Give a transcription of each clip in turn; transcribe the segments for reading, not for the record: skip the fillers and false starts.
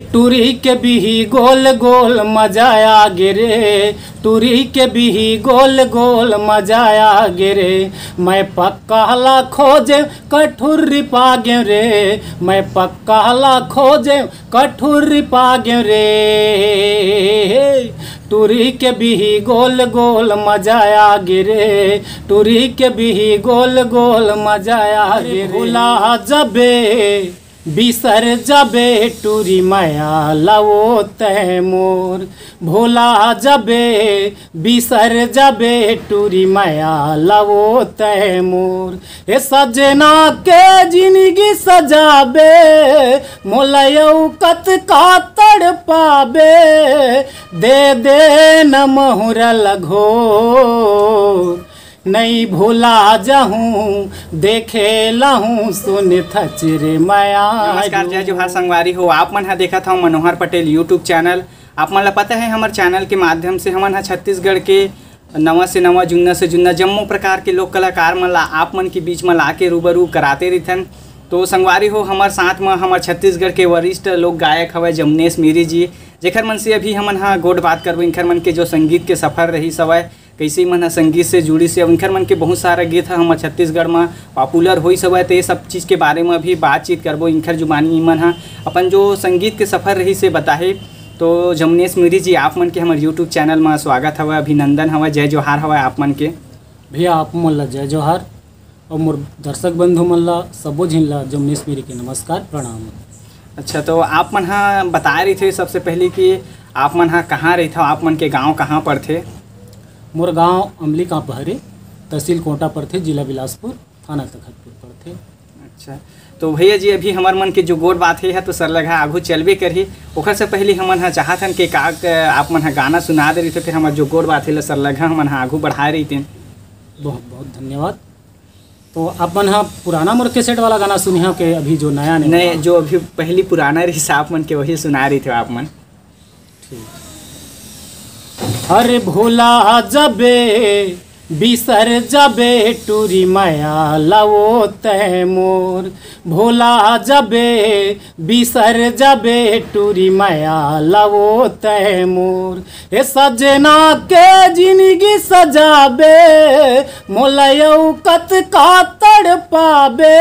टूरी के बिही गोल गोल मजाया गिरे, टूरी के बिही गोल गोल मजाया गिरे। मैं पक्का हला खोजे कठुर्री पागे रे, मैं पक्का हला खोजे कठुर्री पागे रे। टूरी के बिही गोल गोल मजाया गिरे, टूरी के बिही गोल गोल मजाया गिरे। भूला जबे बिसर जबे टूरी माया लाओ तय मोर, भोला जबे बिसर जबे टूरी माया लाओ तय मोर। हे सजना के जिंदगी सजाबे, मोलयौ कत का तड़ पाबे, दे दे न महुरा लगोर। नहीं भूला जाहूँ देखे लहूँ सुन थचरे माया। नमस्कार, जय जोहार संगवारी हो। आप मन हा देखा था मनोहर पटेल यूट्यूब चैनल। आप मन ला पता है हमारे चैनल के माध्यम से हमन हा छत्तीसगढ़ के नवा से नवा जुन्ना से जुन्ना जम्मो प्रकार के लोक कलाकार मन ला आप मन के बीच में ला के रूबरू कराते रहथन। तो संगवारी हो हमारे साथ में हमारे छत्तीसगढ़ के वरिष्ठ लोक गायक हवे जमनेश मीरी जी, जेखर मन से अभी हमन हा गोड बात करबो। इनखर मन के जो संगीत के सफ़र रही सवय कैसे मन हा संगीत से जुड़ी से, इनखर मन के बहुत सारा गीत है हमारे छत्तीसगढ़ में पॉपुलर होई सवय। तो ये सब चीज़ के बारे में अभी बातचीत करबो। इनखर जुबानी मन हा अपन जो संगीत के सफ़र रही से बताहे। तो जमनेश मीरी जी, आप मन के हमारे यूट्यूब चैनल में स्वागत हवे, अभिनंदन हवे, जय जोहार हवे आप मन के। भैया आप मन ला जय जोहार और मोर दर्शक बंधु मन ला सबो झिन ला जमनेश मीरी के नमस्कार प्रणाम। अच्छा, तो आप मन हा बता रही थे सबसे पहले कि आप मन हा कहाँ रही था, आप मन के गाँव कहाँ पर थे? मोर गांव अमली का पहरे, तहसील कोटा पर थे, जिला बिलासपुर, थाना तखतपुर पर थे। अच्छा, तो भैया जी अभी हमार मन के जो गोड बात है तो सर लगा आगू चलबे करही। ओखर से पहले हमन हा चाहतन कि का आप मन हा गाना सुना दे रही थे, फिर हमार जो गोड बात है सर लगा हमन हा आगू बढ़ा रही थे। बहुत बहुत धन्यवाद। तो आप मन हा पुराना मोर कैसेट वाला गाना सुनी हो कि अभी जो नया नहीं, जो अभी पहली पुराना रही आप मन के वही सुना रही थे आप मन। ठीक। अरे भोला जबे बिसर जबे टूरी माया लाओ तय मोर, भोला जबे बिसर जबे टूरी माया लाओ तय मोर। हे सजना के जिंदगी सजाबे, मोलयौ कत का तड़ पाबे,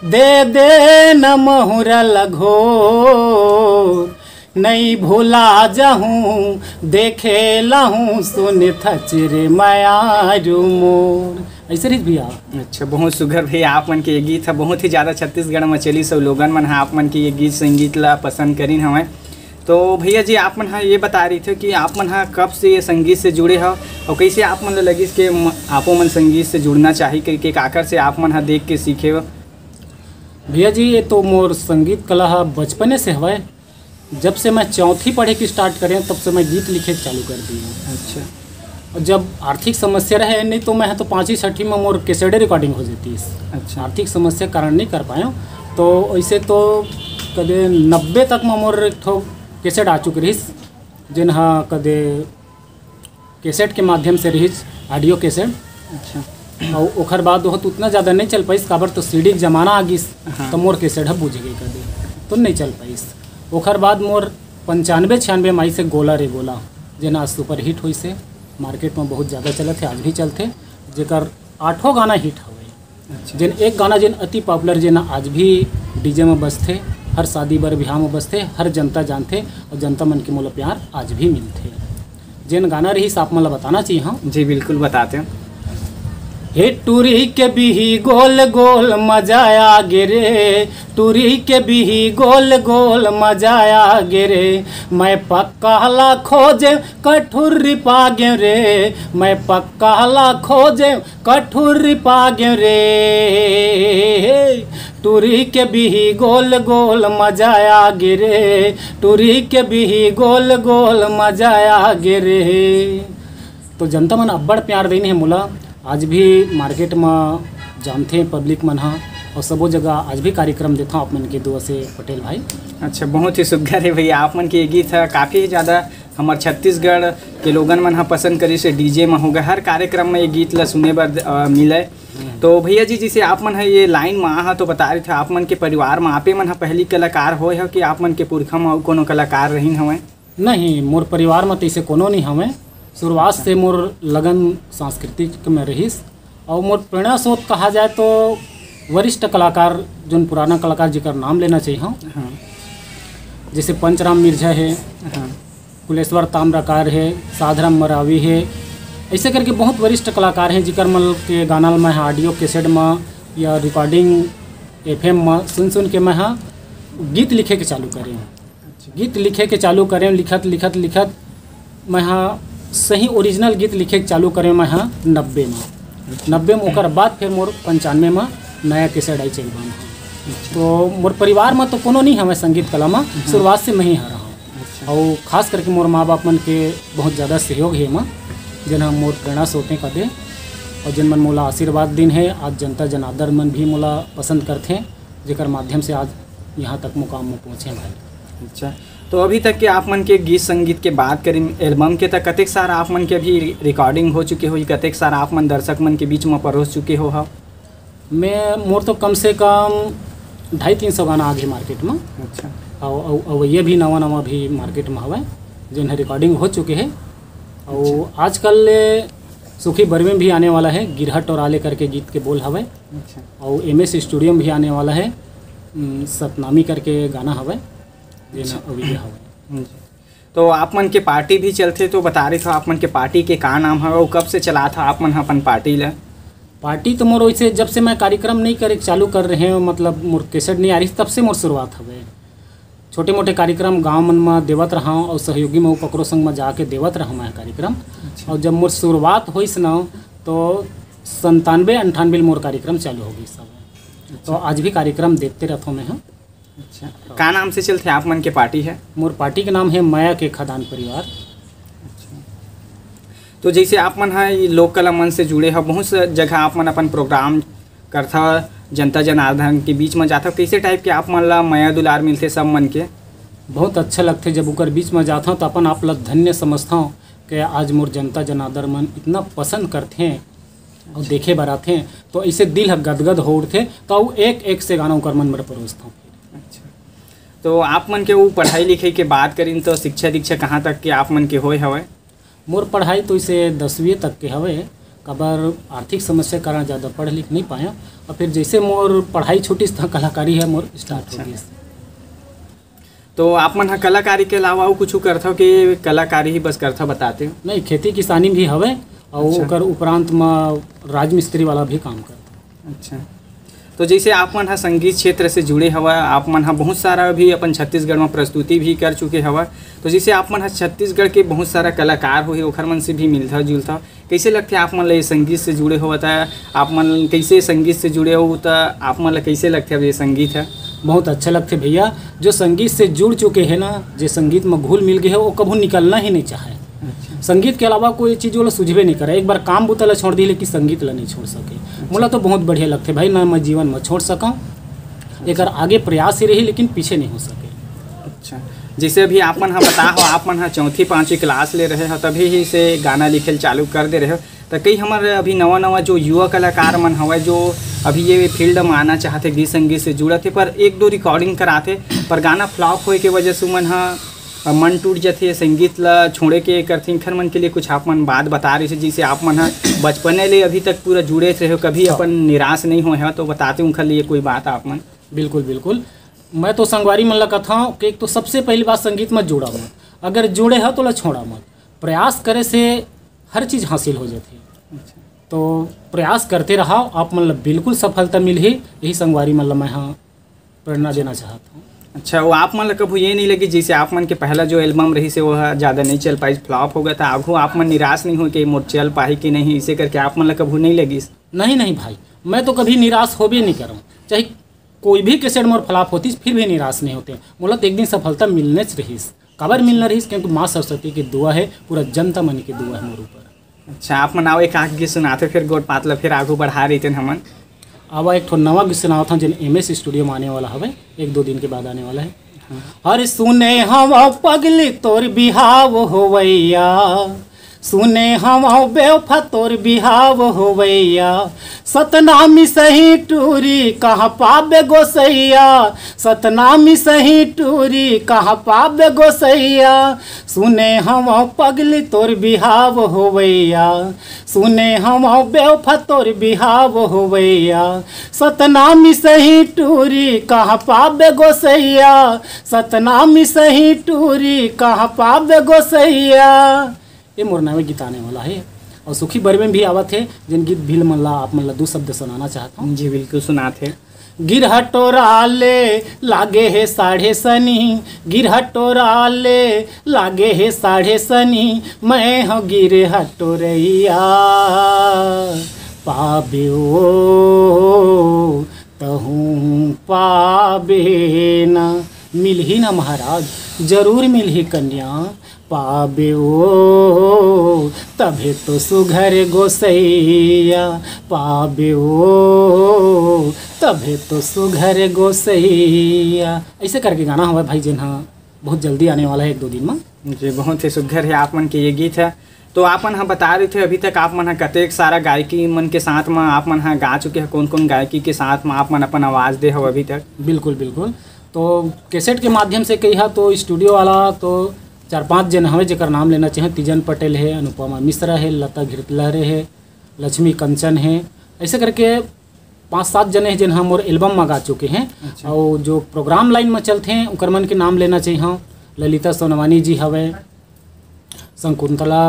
दे दे न महुरा लगोर। नहीं भूला जाहूँ देखे लहूँ सुन थचरे माया मोर। ऐसे रही भैया। अच्छा, बहुत सुघर भैया आप मन के ये गीत है बहुत ही ज़्यादा छत्तीसगढ़ में चली, सब लोगन मन हा आप मन के ये गीत संगीत ला पसंद करीन हमें। तो भैया जी आप मन हा ये बता रही थे कि आप मन हा कब से ये संगीत से जुड़े हो और कैसे आप मन लगी कि आपो मन संगीत से जुड़ना चाहिए, करके काकर से आप मन हा देख के सीखे हो? भैया जी ये तो मोर संगीत कला बचपने से हवा। जब से मैं चौथी पढ़े की स्टार्ट करें तब से मैं गीत लिखे चालू कर दी हूँ। अच्छा, और जब आर्थिक समस्या रहे नहीं तो मैं तो 5वीं 6वीं में मोर कैसेट रिकॉर्डिंग हो जाती है। अच्छा, आर्थिक समस्या कारण नहीं कर पाया। तो ऐसे तो कदे 90 तक में मोर एक ठो कैसेट आ चुकी रही, जिन हाँ कदे कैसेट के माध्यम से रही ऑडियो कैसेट। अच्छा, और ओखर बाद वो तो उतना ज़्यादा नहीं चल पाई, काबर तो सीडी के ज़माना आ गई। हाँ। तो मोर कैसेट है बुझ गई कदे तो नहीं चल पाई। ओखर बाद मोर 95-96 माई से गोला रे गोला जेना आज सुपर हिट हुई से मार्केट में बहुत ज़्यादा चलत है, आज भी चलते, जेकर 8 गाना हिट हुए। अच्छा, जिन एक गाना जिन अति पॉपुलर जेना आज भी डीजे में बजते, हर शादी बर बिहार में बजते, हर जनता जानते और जनता मन के मोला प्यार आज भी मिलते। जिन गाना रही आप मला बताना चाहिए। हाँ जी बिल्कुल बताते हैं। हे टूरी के बिही गोल गोल मजाया गिरे, टूरी के बिही गोल गोल मजाया गिरे। मैं पक्का हला खोजे कठुर्री पागे रे, मैं पक्का हला खोजे कठुर्री पागे रे। टूरी के बिही गोल गोल मजाया गिरे, टूरी के बिही गोल गोल मजाया गिरे। तो जनता मन अब्बड़ प्यार देनी है मोला, आज भी मार्केट में जानते हैं पब्लिक मन हाँ, और सबो जगह आज भी कार्यक्रम देता हूँ आप मन के दुआ से पटेल भाई। अच्छा, बहुत ही सुघर है भैया आप मन के ये गीत है, काफ़ी ज़्यादा हमार छत्तीसगढ़ के लोगन मन ह पसंद करी से डीजे में हो गए हर कार्यक्रम में ये गीत ला सुने बर मिले। तो भैया जी जैसे आप मन है ये लाइन में आ तो बता रहे थे आप मन के परिवार में आपे मन ह पहली कलाकार होए हो कि आप मन के पुरखा में कोनो कलाकार रहीन हवे? नहीं, मोर परिवार में तैसे कोनो नहीं हवे। शुरुआत से मोर लगन सांस्कृतिक में रहीस और मोर प्रेरणा स्रोत कहा जाए तो वरिष्ठ कलाकार जो पुराना कलाकार जिकर नाम लेना चाहिए हाँ। जैसे पंचराम मिर्जा है, हाँ। कुलेश्वर ताम्रकार है, साधराम मरावी है, ऐसे करके बहुत वरिष्ठ कलाकार हैं जिकर मल के गाना में ऑडियो कैसेट में या रिकॉर्डिंग एफएम में सुन के मैं गीत लिखे के चालू करें। गीत लिखे के चालू करें, लिखत मैं सही ओरिजिनल गीत लिखे के चालू करें मैं 90 में ओकर बाद फिर मोर 95 में नया कैसेट आई चल बन। तो मोर परिवार में तो कोनो नहीं हमें संगीत कला में, शुरुआत से मैं ही रहा हूँ। और खास करके मोर माँ बाप मन के बहुत ज़्यादा सहयोग है माँ जिन्हें मोर प्रेरणा सोते का दे और जिन मन मोला आशीर्वाद दिन है। आज जनता जनार्दन मन भी मोला पसंद करते हैं जेकर माध्यम से आज यहाँ तक मुकाम में पहुँचे भाई। अच्छा, तो अभी तक के आप मन के गीत संगीत के बात करें एल्बम के तक कतेक सारा आप मन के अभी रिकॉर्डिंग हो चुके हो, कतेक सारा आप मन दर्शक मन के बीच में परोस चुके हो? मैं मोर तो कम से कम 250-300 गाना आगे मार्केट में। अच्छा। और ये भी नवा भी मार्केट में हवा जिन्हें रिकॉर्डिंग हो चुके हैं। और आजकल सुखी बरवे भी आने वाला है, गिरहट और आले करके गीत के बोल हवे। अच्छा। और MS स्टूडियो में भी आने वाला है, सतनामी करके गाना हवे अच्छा। अभी हवे। तो आप मन के पार्टी भी चलते तो बता रहे थे आप मन के पार्टी के का नाम है और कब से चला था आप मन अपन पार्टी ला? पार्टी तो मोर वैसे जब से मैं कार्यक्रम नहीं करे चालू कर रहे हैं, मतलब मोर कैसेट नहीं आ रही तब से मोर शुरुआत हवे। छोटे मोटे कार्यक्रम गांव मन में देवत रहा और सहयोगी में पकड़ो संग में जाके देवत रहा मैं कार्यक्रम। अच्छा। और जब मोर शुरुआत हुई न तो 97-98 मोर कार्यक्रम चालू हो गई सब। अच्छा। तो आज भी कार्यक्रम देखते रहता हूँ मैं। अच्छा, का नाम से चलते आप मन के पार्टी है? मोर पार्टी के नाम है माया के खदान परिवार। अच्छा। तो जैसे आप मन है लोक कला मन से जुड़े हो, बहुत सा जगह आप मन अपन प्रोग्राम करता जनता जनार्दन के बीच में जाता, कैसे टाइप के आप मन ला माया दुलार मिलते सब मन के? बहुत अच्छा लगते जब उकर बीच में जाता हूँ तो अपन आप लोग धन्य समझता हूँ कि आज मोर जनता जनार्दन मन इतना पसंद करते हैं और देखे बराते हैं तो ऐसे दिल गदगद हो उठते तो एक से गाना उकर मन में परोसता हूँ। अच्छा, तो आप मन के वो पढ़ाई लिखाई के बात करें तो शिक्षा दीक्षा कहाँ तक के आप मन के होए हवे? मोर पढ़ाई तो इसे 10वीं तक के हवे, कबर आर्थिक समस्या कारण ज़्यादा पढ़ लिख नहीं पाया और फिर जैसे मोर पढ़ाई छूटी था कलाकारी है मोर स्टार्ट हो गई। तो आप मन कलाकारी के अलावा वो कुछ करता हो कि कलाकारी ही बस करता बताते हो? नहीं, खेती किसानी भी हवे और अच्छा। ओकर उपरांत में राजमिस्त्री वाला भी काम करता। अच्छा, तो जैसे आप मन संगीत क्षेत्र से जुड़े हवा, आप मन बहुत सारा भी अपन छत्तीसगढ़ में प्रस्तुति भी कर चुके हवा, तो जैसे आप मन छत्तीसगढ़ के बहुत सारा कलाकार हुए ओखर मन से भी मिलता जुलता, कैसे लगते आप मन संगीत से जुड़े हो? था आप मन कैसे संगीत से जुड़े हो तो आप मन कैसे लगते अब ये संगीत है? बहुत अच्छा लगते भैया, जो संगीत से जुड़ चुके हैं ना, जो संगीत में घुल मिल गए है वो कभी निकलना ही नहीं चाहे। अच्छा। संगीत के अलावा कोई चीज़ वाला सुझबे नहीं करे, एक बार काम बुतला छोड़ दी लेकिन संगीत ला नहीं छोड़ सके। अच्छा। मोला तो बहुत बढ़िया लगते भाई, ना मैं जीवन में छोड़ सका, एक आगे प्रयास ही रही लेकिन पीछे नहीं हो सके। अच्छा, जैसे अभी आप मन बता हो आप मन 4वीं-5वीं क्लास ले रहे हो तभी ही से गाना लिखे चालू कर दे रहे हो, तो कई हमारे अभी नवा जो युवा कलाकार मन हवे जो अभी ये फील्ड में आना चाहते, गीत संगीत से जुड़े थे पर 1-2 रिकॉर्डिंग कराते पर गाना फ्लॉप होए के वजह से मन मन टूट जाते, संगीत ला छोड़े के करते। खर मन के लिए कुछ आप मन बात बता रहे थे जिसे आप मन बचपने ले अभी तक पूरा जुड़े रहे हो, कभी अपन निराश नहीं हुए हो, तो बताते उनके लिए कोई बात आप मन? बिल्कुल बिल्कुल, मैं तो संगवारी मन ला कहता हूँ कि एक तो सबसे पहली बात संगीत मत जोड़ा मत, अगर जुड़े हो तो ला छोड़ा मत, प्रयास करे से हर चीज़ हासिल हो जाती है। अच्छा। तो प्रयास करते रहो, आप मतलब बिल्कुल सफलता मिल ही, यही संगवारी मतलब मैं हाँ प्रेरणा देना चाहता हूँ। अच्छा, वो आप मन कभी ये नहीं लगी जैसे आप मन के पहला जो एल्बम रही से वो ज़्यादा नहीं चल पाई, फ्लॉप हो गया था, आगू आप मन निराश नहीं हो कि मोर चल पाई कि नहीं, इसे करके आप मन कभी नहीं लगी? नहीं भाई, मैं तो कभी निराश हो भी नहीं करूँ, चाहे कोई भी कैसेट मोर फ्लॉप होती फिर भी निराश नहीं होते। बोला तो एक दिन सफलता मिलने रहीस, कबर मिलना रहीस, क्योंकि माँ सरस्वती की दुआ है, पूरा जनता मन की दुआ है मोर ऊपर। अच्छा, आप मन आओ एक आग गीत सुनाते फिर गोट पातला फिर आगू बढ़ा रही थे हमन। अब एक ठो नवा गीत सुनाता हूँ जिन MS स्टूडियो में आने वाला है, 1-2 दिन के बाद आने वाला है। अरे सुने हम पगली तोर बिहाव होवैया, सुने हम बेवफा तोर बिहाव होवैया, सतनामी सही टूरी कहाँ पाबे गोसैया, सतनामी सही टूरी कहाँ पाबे गोसैया, सुने हम पगली तोर बिहाव होवैया, सुने हम बेवफा तोर बिहाव होवैया, सतनामी सही टूरी कहाँ पाबे गोसैया, सतनामी सही टूरी कहाँ पाबे गोसैया। ये मोर नावे गीत आने वाला है और सुखी बर में भी आवत है, जिन गीत भील मन ला आप मन ला 2 शब्द सुनाना चाहता हूँ। जी बिल्कुल सुनाते। गिरहटोराले लागे है 6:30 सनी, गिरहटोराले लागे है 6:30 सनी, मैं हूँ गिरहटोरैया, पाबे ओ तहूँ पाबे ना, मिलही ना महाराज जरूर मिलही कन्या, पाबे ओ तभे तो सुघर गोसैया, पाबे ओ तभे तो सुघर गोसैया। ऐसे करके गाना हुआ भाई, जिन हाँ बहुत जल्दी आने वाला है 1-2 दिन में। जी बहुत ही सुघर है आप मन के ये गीत है। तो आप मन हाँ बता रहे थे अभी तक आप मन हाँ कतेक सारा गायकी मन के साथ में आप मन हाँ गा चुके हैं, कौन कौन गायकी के साथ में आप मन अपन आवाज़ दे हो अभी तक? बिल्कुल बिल्कुल, तो कैसेट के माध्यम से कही तो स्टूडियो वाला तो 4-5 जन हमें जेकर नाम लेना चाहिए। तीजन पटेल है, अनुपमा मिश्रा है, लता घिरतलहरे है, लक्ष्मी कंचन है, ऐसे करके 5-7 जने हैं जिन हम और एल्बम में गा चुके हैं। अच्छा। और जो प्रोग्राम लाइन में चलते हैं उनकर मन के नाम लेना चाहिए। हाँ, ललिता सोनवानी जी हवे, शंकुंतला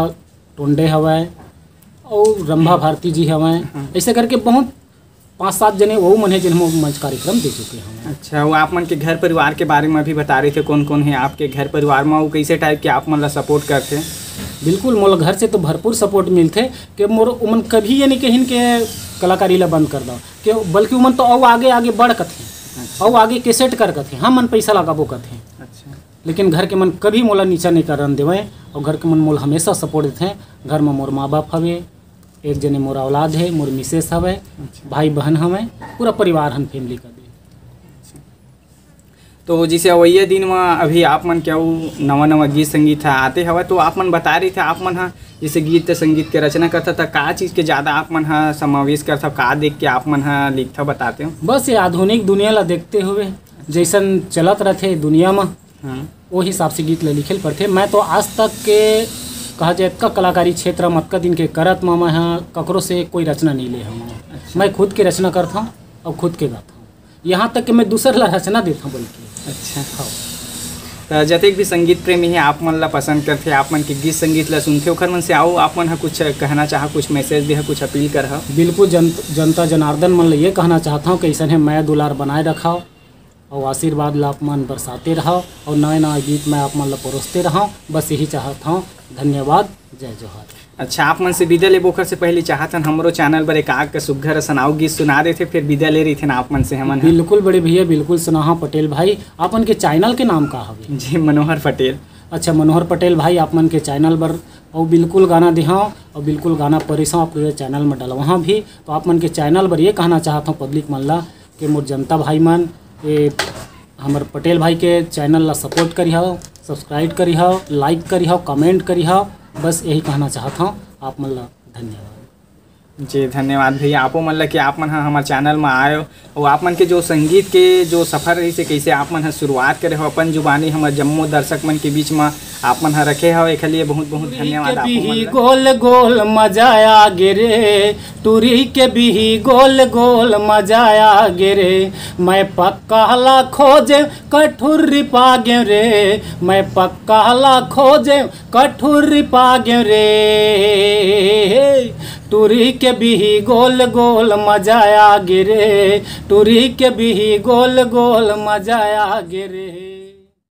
टोंडे हवे और रंभा भारती जी हवे, ऐसे करके बहुत 5-7 जने वो मन है जिन हम मंच कार्यक्रम दे चुके हैं। अच्छा, वो आप मन के घर परिवार के बारे में भी बता रहे थे, कौन कौन है आपके घर परिवार में, वो कैसे टाइप के आप मन ला सपोर्ट करते? बिल्कुल, मोला घर से तो भरपूर सपोर्ट मिलते कि मोर उमन कभी ये नहीं कहिन के कलाकारी ला बंद कर दो, कि बल्कि उमन तो और आगे आगे बढ़ कथे और आगे कैसेट कर कथे, हम मन पैसा लगाबो कथे। अच्छा, लेकिन घर के मन कभी मोला नीचा नहीं करन देवे और घर के मन मोला हमेशा सपोर्ट देते हैं। घर में मोर माँ बाप हवे, एक जने मोर औलाद है, मोर मिसेस हवे, भाई बहन हवे, पूरा परिवार हम फैमिली का दे। तो जैसे वही दिन में अभी आप मन क्या नवा गीत संगीत आते हवा, तो आप मन बता रहे थे आप मन हाँ जैसे गीत संगीत के रचना करता था, का चीज़ के ज़्यादा आप मन हाँ समावेश करता, का देख के आप मन हाँ लिखता बताते हो? बस ये आधुनिक दुनिया ला देखते हुए जैसन चलत रहते दुनिया में, हाँ वो हिसाब से गीत ला लिखे पड़ते। मैं तो आज तक के कहा जाए का कलाकारी क्षेत्र में अतका दिन के करत में मैं हाँ ककरो से कोई रचना नहीं ले हूँ। अच्छा। मैं खुद के रचना करता हूँ और खुद के गाता हूँ, यहाँ तक कि मैं दूसर ला रचना देता हूँ बल्कि। अच्छा, हाँ। तो जतेक भी संगीत प्रेमी है आप मन ला पसंद करते, आप मन के गीत संगीत ला सुनते, ओखर मन से आओ आप मन कुछ कहना चाह, कुछ मैसेज दे, कुछ अपील कर? बिल्कुल, जनता जनार्दन मन ला ये कहना चाहता हूँ कि ऐसा है मैं दुलार बनाए रखाओ और आशीर्वाद ला आप मन बरसाते रहो और नए नए गीत में आप मन ला परोसते रहो, बस यही चाहता हूँ। धन्यवाद, जय जोहार। अच्छा, आप मन से विदा ले बोकर से पहले चाहतन हमरो चैनल पर एक आग का सुघर सनाओ गीत सुना रहे थे, फिर विदा ले रही थे ना आप मन से हमन? बिल्कुल बड़े भैया, बिल्कुल सुना पटेल भाई। आपन के चैनल के नाम का हवे? जी मनोहर पटेल। अच्छा, मनोहर पटेल भाई आप मन के चैनल पर और बिल्कुल गाना दिखाओ और बिल्कुल गाना परिसो आपके चैनल में डलवा भी। तो आप मन के चैनल पर ये कहना चाहता हूँ पब्लिक मन ला कि मोर जनता भाई मन ये हमार पटेल भाई के चैनल ला सपोर्ट करी हो, सब्सक्राइब करी हो, लाइक करी हो, कमेंट करी हो, बस यही कहना चाहता हूँ आप मन ला। धन्यवाद। जी धन्यवाद भैया, आपो मन ला कि आप मन हमारे चैनल में आए और आप मन के जो संगीत के जो सफ़र रही से कैसे आप मन शुरुआत करे हो अपन जुबानी हमारे जम्मू दर्शक मन के बीच में आप मन रखे हो, एक लिए बहुत बहुत धन्यवाद। गोल गोल मजा आ गे रे, टूरी के भी गोल गोल मजा आ गे रे, मैं पक्का ला खोजे कठुर पा गे रे, मैं पक्का ला खोजे कठुर पा गे रे, टूरी के भी गोल गोल मजा आ गे रे, टूरी के भी गोल गोल मजा आ गे रे।